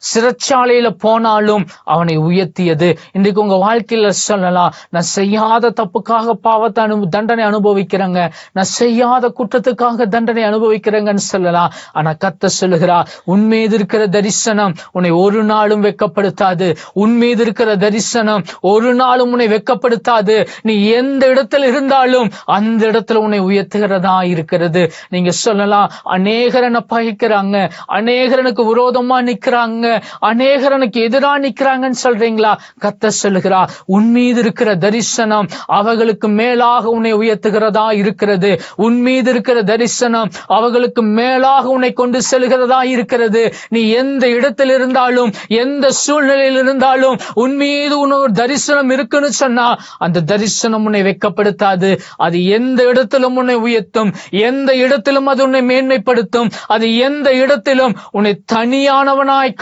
சிறைச்சாலையில போனாலும் அவனை உயர்த்தியது. இன்றைக்கு உங்க வாழ்க்கையில சொல்லலாம், நான் செய்யாத தப்புக்காக பாவத்தை தண்டனை அனுபவிக்கிறேங்க, நான் செய்யாத குற்றத்துக்காக தண்டனை அனுபவிக்கிறேங்கன்னு சொல்லலாம். ஆனா கர்த்தர் சொல்லுகிறார், உன் மீது இருக்கிற தரிசனம் உன்னை ஒரு நாளும் வெட்கப்படுத்தாது. உன் மீது இருக்கிற தரிசனம் ஒரு நாளும் உன்னை வெட்கப்படுத்தாது. நீ எந்த இடத்துல இருந்தாலும் அந்த இடத்துல உன்னை உயர்த்துகிறதா இருக்கிறது. நீங்க சொல்லலாம், அநேகர் என்ன பகைக்கிறாங்க, அநேகர் எனக்கு விரோதமா நிக்கிறாங்க, அநேகர் எனக்கு எதிரா நிக்கிறாங்கன்னு சொல்றீங்களா? கர்த்தர் சொல்லுகிறார், உன் மீது இருக்கிற தரிசனம் அவர்களுக்கு மேலாக உன்னை உயர்த்துகிறதா இருக்கிறது. உன் மீது இருக்கிற தரிசனம் அவர்களுக்கு மேலாக உன்னை கொண்டு செல்கிறதா இருக்கிறது. நீ எந்த இடத்தில் இருந்தாலும் எந்த சூழ்நிலையில் இருந்தாலும் உன் மீது உன்னோட தரிசனம் இருக்குன்னு சொன்னா அந்த தரிசனம் உன்னை வெட்கப்படுத்தாது. அது எந்த இடத்திலும் உன்னை உயர்த்தும், எந்த இடத்திலும் அது உன்னை மேன்மைப்படுத்தும், அது எந்த இடத்திலும் உன்னை தனியானவனாய்